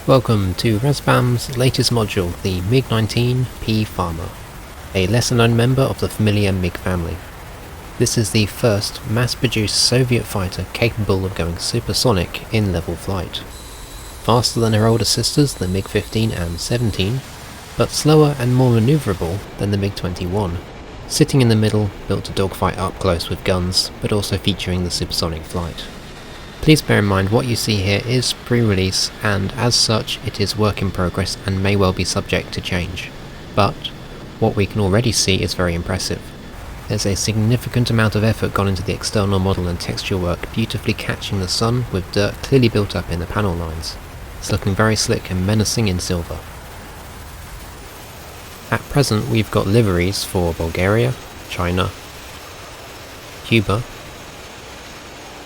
Welcome to RAZBAM's latest module, the Mig-19P Farmer, a lesser-known member of the familiar MiG family. This is the first mass-produced Soviet fighter capable of going supersonic in level flight. Faster than her older sisters, the MiG-15 and 17, but slower and more manoeuvrable than the MiG-21, sitting in the middle, built to dogfight up close with guns, but also featuring the supersonic flight. Please bear in mind what you see here is pre-release, and as such it is work in progress and may well be subject to change. But what we can already see is very impressive. There's a significant amount of effort gone into the external model and texture work, beautifully catching the sun with dirt clearly built up in the panel lines. It's looking very slick and menacing in silver. At present we've got liveries for Bulgaria, China, Cuba,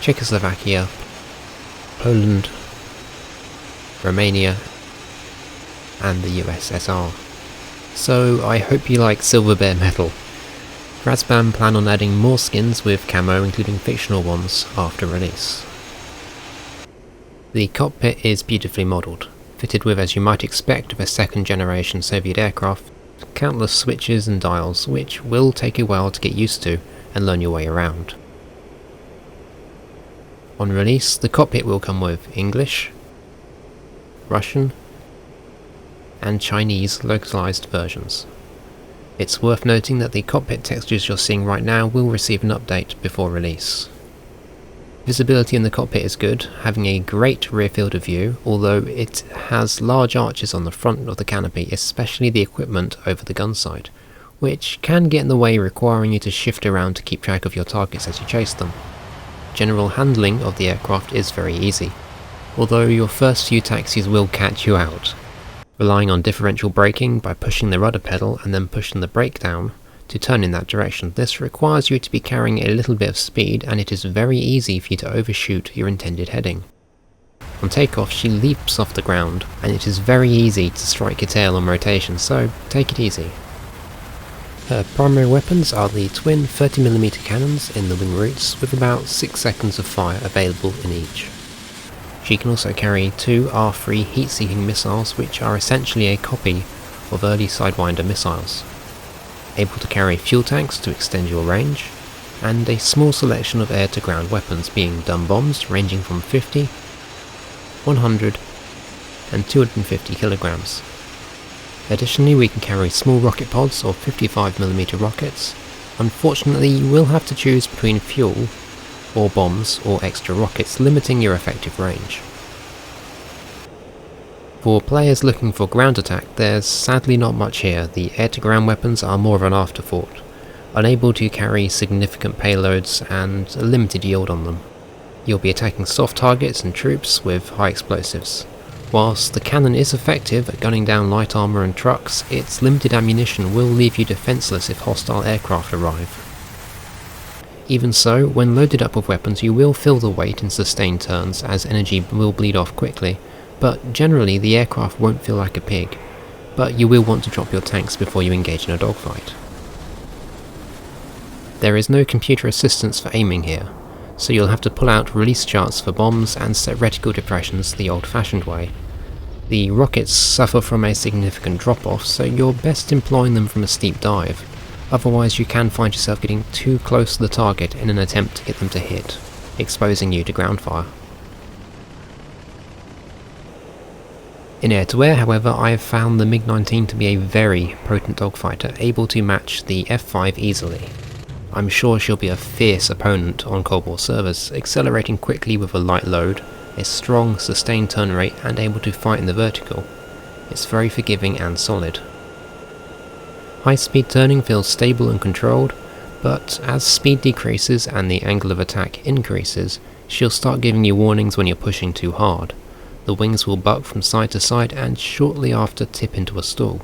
Czechoslovakia, Poland, Romania and the USSR. So I hope you like silver bare metal. RAZBAM plan on adding more skins with camo, including fictional ones, after release. The cockpit is beautifully modelled, fitted with, as you might expect of a second generation Soviet aircraft, countless switches and dials which will take a while to get used to and learn your way around. On release, the cockpit will come with English, Russian, and Chinese localized versions. It's worth noting that the cockpit textures you're seeing right now will receive an update before release. Visibility in the cockpit is good, having a great rear field of view, although it has large arches on the front of the canopy, especially the equipment over the gun side, which can get in the way, requiring you to shift around to keep track of your targets as you chase them. General handling of the aircraft is very easy, although your first few taxis will catch you out. Relying on differential braking by pushing the rudder pedal and then pushing the brake down to turn in that direction, this requires you to be carrying a little bit of speed, and it is very easy for you to overshoot your intended heading. On takeoff she leaps off the ground, and it is very easy to strike your tail on rotation, so take it easy. Her primary weapons are the twin 30mm cannons in the wing roots, with about 6 seconds of fire available in each. She can also carry two R3 heat-seeking missiles, which are essentially a copy of early Sidewinder missiles, able to carry fuel tanks to extend your range, and a small selection of air-to-ground weapons, being dumb bombs ranging from 50, 100 and 250 kilograms. Additionally, we can carry small rocket pods or 55mm rockets. Unfortunately, you will have to choose between fuel or bombs or extra rockets, limiting your effective range. For players looking for ground attack, there's sadly not much here. The air-to-ground weapons are more of an afterthought, unable to carry significant payloads and a limited yield on them. You'll be attacking soft targets and troops with high explosives. Whilst the cannon is effective at gunning down light armour and trucks, its limited ammunition will leave you defenceless if hostile aircraft arrive. Even so, when loaded up with weapons you will feel the weight in sustained turns, as energy will bleed off quickly, but generally the aircraft won't feel like a pig, but you will want to drop your tanks before you engage in a dogfight. There is no computer assistance for aiming here, so you'll have to pull out release charts for bombs and set reticle depressions the old-fashioned way. The rockets suffer from a significant drop-off, so you're best employing them from a steep dive, otherwise you can find yourself getting too close to the target in an attempt to get them to hit, exposing you to ground fire. In air-to-air, however, I have found the MiG-19 to be a very potent dogfighter, able to match the F-5 easily. I'm sure she'll be a fierce opponent on Cold War servers, accelerating quickly with a light load, a strong sustained turn rate and able to fight in the vertical. It's very forgiving and solid. High speed turning feels stable and controlled, but as speed decreases and the angle of attack increases, she'll start giving you warnings when you're pushing too hard. The wings will buck from side to side and shortly after tip into a stall.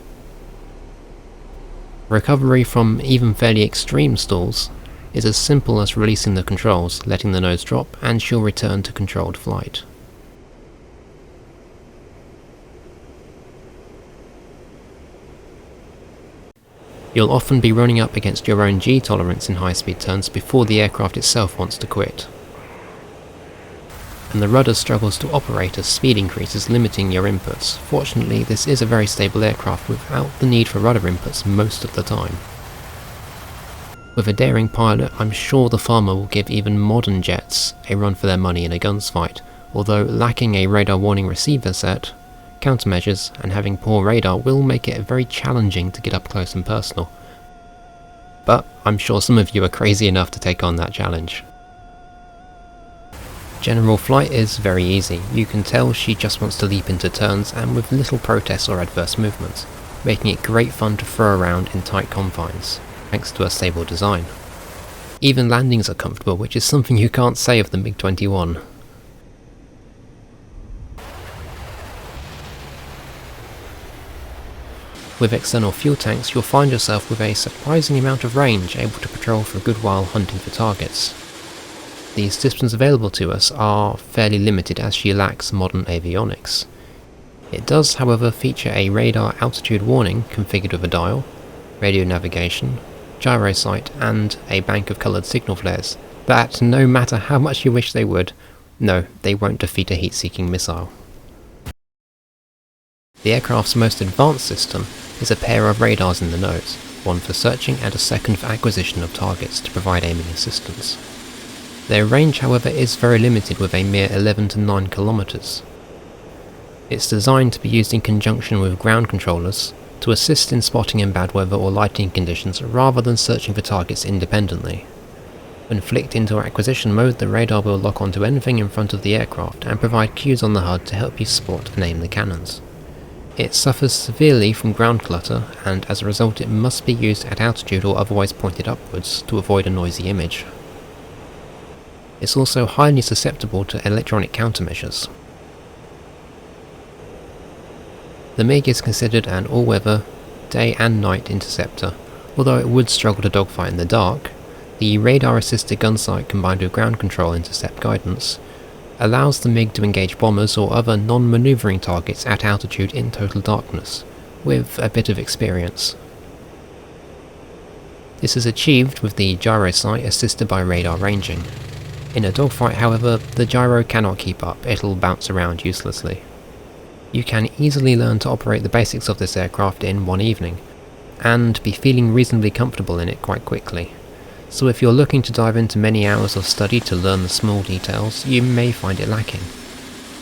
Recovery from even fairly extreme stalls is as simple as releasing the controls, letting the nose drop, and she'll return to controlled flight. You'll often be running up against your own G tolerance in high speed turns before the aircraft itself wants to quit. and the rudder struggles to operate as speed increases, limiting your inputs. Fortunately, this is a very stable aircraft without the need for rudder inputs most of the time. With a daring pilot, I'm sure the farmer will give even modern jets a run for their money in a guns fight, although lacking a radar warning receiver set, countermeasures, and having poor radar will make it very challenging to get up close and personal. But I'm sure some of you are crazy enough to take on that challenge. General flight is very easy. You can tell she just wants to leap into turns and with little protest or adverse movements, making it great fun to throw around in tight confines, thanks to a stable design. Even landings are comfortable, which is something you can't say of the MiG-21. With external fuel tanks, you'll find yourself with a surprising amount of range, able to patrol for a good while hunting for targets. The systems available to us are fairly limited as she lacks modern avionics. It does, however, feature a radar altitude warning configured with a dial, radio navigation, gyro sight, and a bank of coloured signal flares that, no matter how much you wish they would, no, they won't defeat a heat-seeking missile. The aircraft's most advanced system is a pair of radars in the nose, one for searching and a second for acquisition of targets to provide aiming assistance. Their range, however, is very limited with a mere 11 to 9 kilometers. It's designed to be used in conjunction with ground controllers to assist in spotting in bad weather or lighting conditions rather than searching for targets independently. When flicked into acquisition mode, the radar will lock onto anything in front of the aircraft and provide cues on the HUD to help you spot and aim the cannons. It suffers severely from ground clutter, and as a result it must be used at altitude or otherwise pointed upwards to avoid a noisy image. It's also highly susceptible to electronic countermeasures. The MiG is considered an all-weather, day and night interceptor. Although it would struggle to dogfight in the dark, the radar-assisted gunsight combined with ground control intercept guidance allows the MiG to engage bombers or other non-manoeuvring targets at altitude in total darkness, with a bit of experience. This is achieved with the gyro sight assisted by radar ranging. In a dogfight, however, the gyro cannot keep up, it'll bounce around uselessly. You can easily learn to operate the basics of this aircraft in one evening, and be feeling reasonably comfortable in it quite quickly. So if you're looking to dive into many hours of study to learn the small details, you may find it lacking.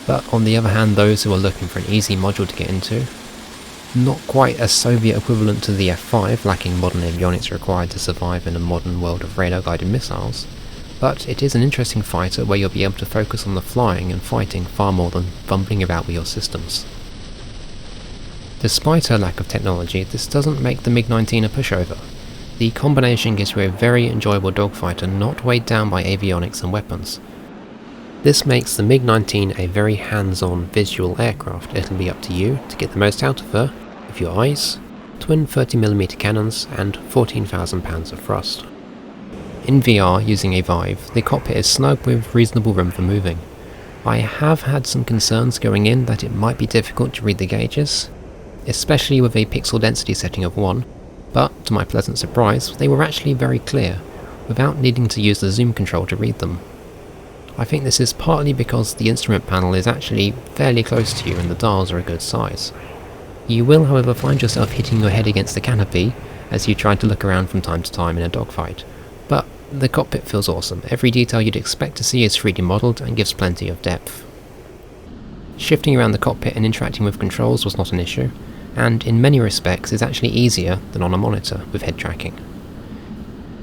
But on the other hand, those who are looking for an easy module to get into, not quite a Soviet equivalent to the F-5, lacking modern avionics required to survive in a modern world of radar-guided missiles, but it is an interesting fighter where you'll be able to focus on the flying and fighting far more than fumbling about with your systems. Despite her lack of technology, this doesn't make the MiG-19 a pushover. The combination gives you a very enjoyable dogfighter not weighed down by avionics and weapons. This makes the MiG-19 a very hands-on visual aircraft. It'll be up to you to get the most out of her with your eyes, twin 30mm cannons and 14,000 pounds of thrust. In VR, using a Vive, the cockpit is snug with reasonable room for moving. I have had some concerns going in that it might be difficult to read the gauges, especially with a pixel density setting of 1, but to my pleasant surprise, they were actually very clear, without needing to use the zoom control to read them. I think this is partly because the instrument panel is actually fairly close to you and the dials are a good size. You will, however, find yourself hitting your head against the canopy as you try to look around from time to time in a dogfight. But the cockpit feels awesome. Every detail you'd expect to see is 3D modelled and gives plenty of depth. Shifting around the cockpit and interacting with controls was not an issue, and in many respects is actually easier than on a monitor with head tracking.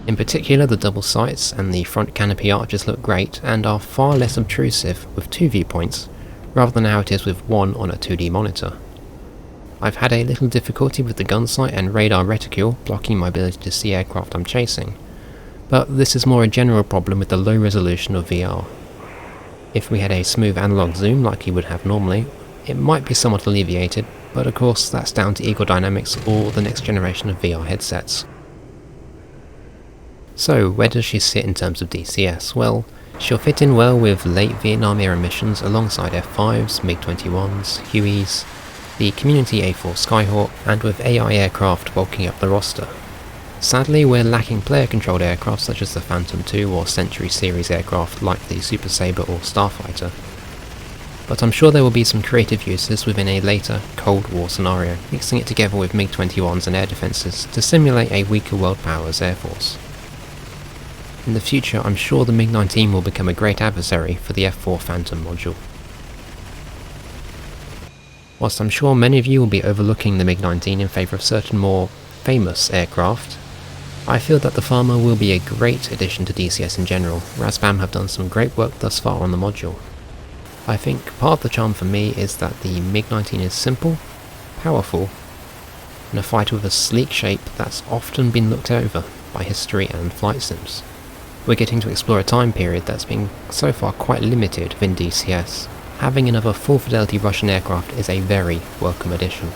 In particular, the double sights and the front canopy arches look great and are far less obtrusive with 2 viewpoints, rather than how it is with one on a 2D monitor. I've had a little difficulty with the gun sight and radar reticule blocking my ability to see aircraft I'm chasing, but this is more a general problem with the low resolution of VR. If we had a smooth analog zoom like you would have normally, it might be somewhat alleviated, but of course that's down to Eagle Dynamics or the next generation of VR headsets. So, where does she sit in terms of DCS? Well, she'll fit in well with late Vietnam era missions alongside F-5s, MiG-21s, Hueys, the Community A4 Skyhawk, and with AI aircraft bulking up the roster. Sadly, we're lacking player-controlled aircraft such as the Phantom II or Century series aircraft like the Super Sabre or Starfighter, but I'm sure there will be some creative uses within a later Cold War scenario, mixing it together with MiG-21s and air defences to simulate a weaker world powers air force. In the future, I'm sure the MiG-19 will become a great adversary for the F-4 Phantom module. Whilst I'm sure many of you will be overlooking the MiG-19 in favour of certain more famous aircraft, I feel that the Farmer will be a great addition to DCS in general. RAZBAM have done some great work thus far on the module. I think part of the charm for me is that the Mig-19 is simple, powerful, and a fighter with a sleek shape that's often been looked over by history and flight sims. We're getting to explore a time period that's been so far quite limited within DCS. Having another full fidelity Russian aircraft is a very welcome addition.